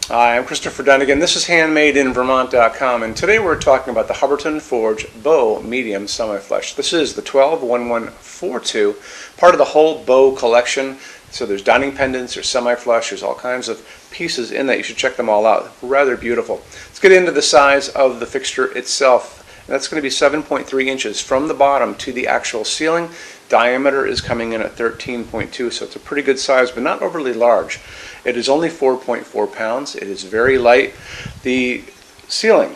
Hi, I'm Christopher Dunnigan. This is HandmadeInVermont.com, and today we're talking about the Hubbardton Forge Bow Medium Semi-Flush. This is the 12-1142, part of the whole bow collection. So there's dining pendants, there's semi-flush, there's all kinds of pieces in that. You should check them all out. Rather beautiful. Let's get into the size of the fixture itself. And that's going to be 7.3 inches from the bottom to the actual ceiling. Diameter is coming in at 13.2, so it's a pretty good size, but not overly large. It is only 4.4 pounds. It is very light. The ceiling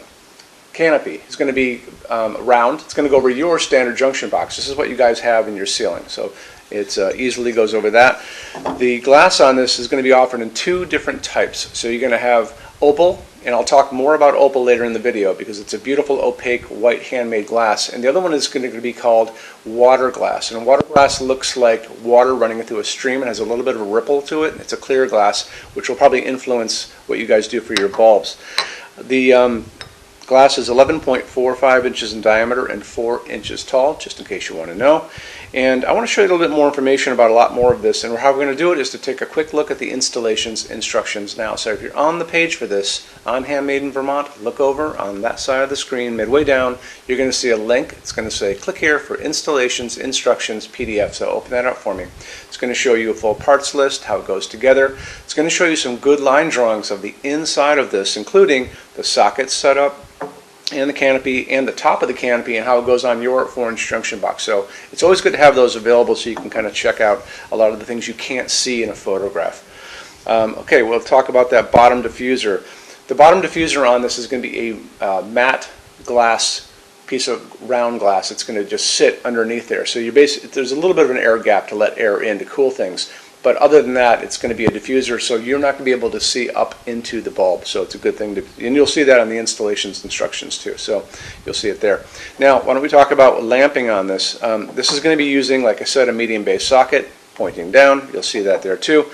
canopy is going to be round. It's going to go over your standard junction box. This is what you guys have in your ceiling, so it easily goes over that. The glass on this is going to be offered in two different types. So you're going to have opal, and I'll talk more about opal later in the video because it's a beautiful opaque white handmade glass. And the other one is going to be called water glass. And water glass looks like water running through a stream and has a little bit of a ripple to it. It's a clear glass, which will probably influence what you guys do for your bulbs. The glass is 11.45 inches in diameter and 4 inches tall, just in case you want to know. And I want to show you a little bit more information about a lot more of this. And how we're going to do it is to take a quick look at the installations instructions now. So if you're on the page for this on Handmade in Vermont, look over on that side of the screen, midway down, you're going to see a link. It's going to say click here for installations instructions PDF. So open that up for me. It's going to show you a full parts list, how it goes together. It's going to show you some good line drawings of the inside of this, including the sockets setup, and the canopy and the top of the canopy and how it goes on your 4-inch junction box. So it's always good to have those available so you can kind of check out a lot of the things you can't see in a photograph. Okay, we'll talk about that bottom diffuser. The bottom diffuser on this is going to be a matte glass piece of round glass. It's going to just sit underneath there. So there's a little bit of an air gap to let air in to cool things. But other than that, it's going to be a diffuser, so you're not going to be able to see up into the bulb. So it's a good thing to, and you'll see that on the installations instructions too. So you'll see it there. Now, why don't we talk about lamping on this? This is going to be using, like I said, a medium base socket pointing down. You'll see that there too.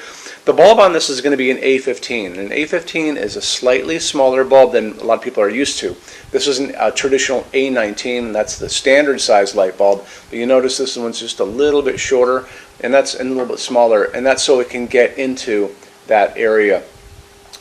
The bulb on this is going to be an A15. And an A15 is a slightly smaller bulb than a lot of people are used to. This isn't a traditional A19, and that's the standard size light bulb. But you notice this one's just a little bit shorter, and that's a little bit smaller, and that's so it can get into that area.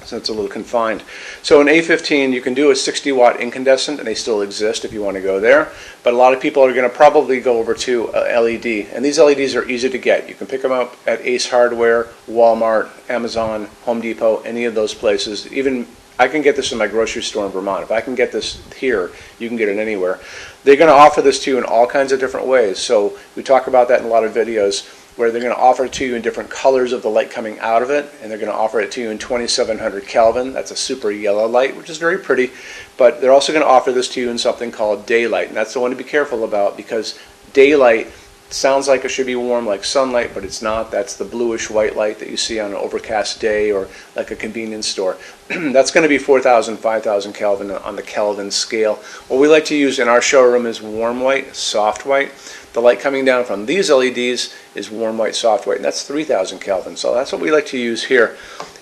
So it's a little confined. So in A15, you can do a 60-watt incandescent, and they still exist if you want to go there. But a lot of people are going to probably go over to LED, and these LEDs are easy to get. You can pick them up at Ace Hardware, Walmart, Amazon, Home Depot, any of those places. Even I can get this in my grocery store in Vermont. If I can get this here, you can get it anywhere. They're going to offer this to you in all kinds of different ways. So we talk about that in a lot of videos, where they're going to offer it to you in different colors of the light coming out of it, and they're going to offer it to you in 2700 Kelvin. That's a super yellow light, which is very pretty, but they're also going to offer this to you in something called daylight, and that's the one to be careful about, because daylight sounds like it should be warm like sunlight, but it's not. That's the bluish white light that you see on an overcast day or like a convenience store. That's going to be 4,000, 5,000 Kelvin on the Kelvin scale. What we like to use in our showroom is warm white, soft white. The light coming down from these LEDs is warm white, soft white, and that's 3,000 Kelvin. So that's what we like to use here.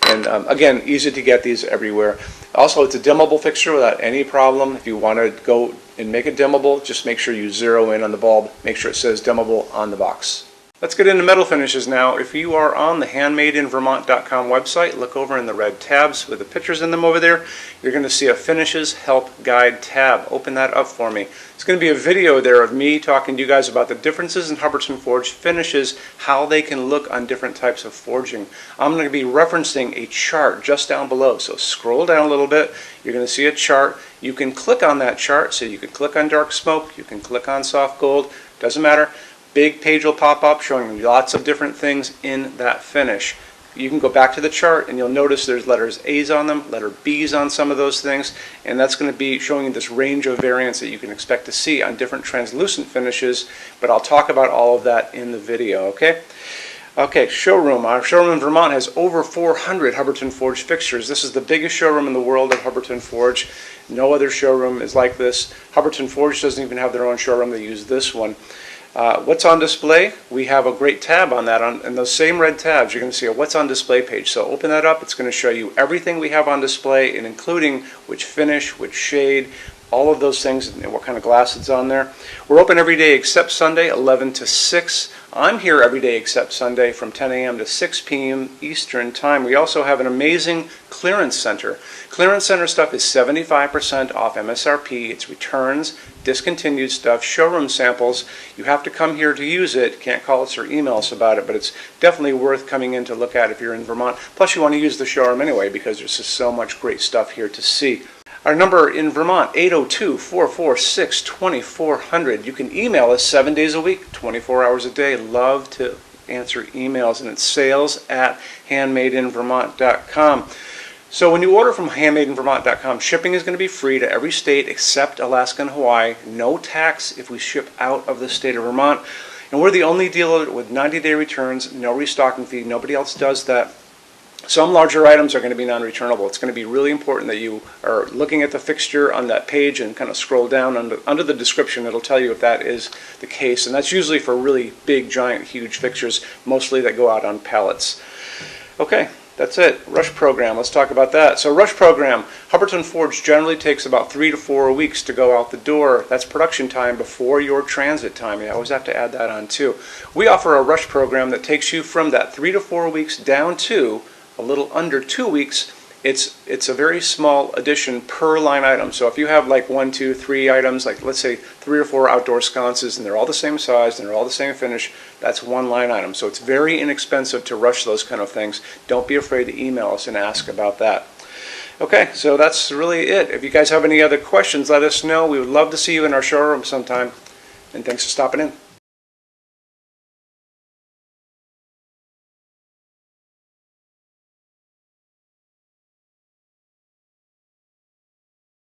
And again, easy to get these everywhere. Also, it's a dimmable fixture without any problem. If you want to go and make it dimmable, just make sure you zero in on the bulb. Make sure it says dimmable on the box. Let's get into metal finishes now. If you are on the HandmadeInVermont.com website, look over in the red tabs with the pictures in them over there. You're going to see a Finishes Help Guide tab. Open that up for me. It's going to be a video there of me talking to you guys about the differences in Hubbardton Forge finishes, how they can look on different types of forging. I'm going to be referencing a chart just down below. So scroll down a little bit. You're going to see a chart. You can click on that chart. So you can click on dark smoke. You can click on soft gold. Doesn't matter. Big page will pop up showing lots of different things in that finish. You can go back to the chart and you'll notice there's letters A's on them, letter B's on some of those things, and that's going to be showing you this range of variants that you can expect to see on different translucent finishes, but I'll talk about all of that in the video, okay? Okay, showroom. Our showroom in Vermont has over 400 Hubbardton Forge fixtures. This is the biggest showroom in the world of Hubbardton Forge. No other showroom is like this. Hubbardton Forge doesn't even have their own showroom. They use this one. What's on display? We have a great tab on that. In those same red tabs, you're going to see a What's on Display page. So open that up. It's going to show you everything we have on display, and including which finish, which shade, all of those things, and what kind of glass it's on there. We're open every day except Sunday, 11 to 6. I'm here every day except Sunday from 10 a.m. to 6 p.m. Eastern Time. We also have an amazing clearance center. Clearance center stuff is 75% off MSRP. It's returns, discontinued stuff, showroom samples. You have to come here to use it. Can't call us or email us about it, but it's definitely worth coming in to look at if you're in Vermont. Plus you want to use the showroom anyway because there's just so much great stuff here to see. Our number in Vermont, 802-446-2400. You can email us 7 days a week, 24 hours a day. Love to answer emails, and it's sales@HandmadeInVermont.com. So when you order from HandmadeInVermont.com, shipping is going to be free to every state except Alaska and Hawaii. No tax if we ship out of the state of Vermont. And we're the only dealer with 90-day returns, no restocking fee. Nobody else does that. Some larger items are going to be non-returnable. It's going to be really important that you are looking at the fixture on that page and kind of scroll down under the description. It'll tell you if that is the case. And that's usually for really big, giant, huge fixtures, mostly that go out on pallets. Okay, that's it. Rush program. Let's talk about that. So rush program, Hubbardton Forge generally takes about 3 to 4 weeks to go out the door. That's production time before your transit time. You always have to add that on too. We offer a rush program that takes you from that 3 to 4 weeks down to a little under 2 weeks. It's a very small addition per line item. So if you have like 1, 2, 3 items, like let's say 3 or 4 outdoor sconces, and they're all the same size and they're all the same finish, that's one line item. So it's very inexpensive to rush those kind of things. Don't be afraid to email us and ask about that. Okay, so that's really it. If you guys have any other questions, let us know. We would love to see you in our showroom sometime. And thanks for stopping in.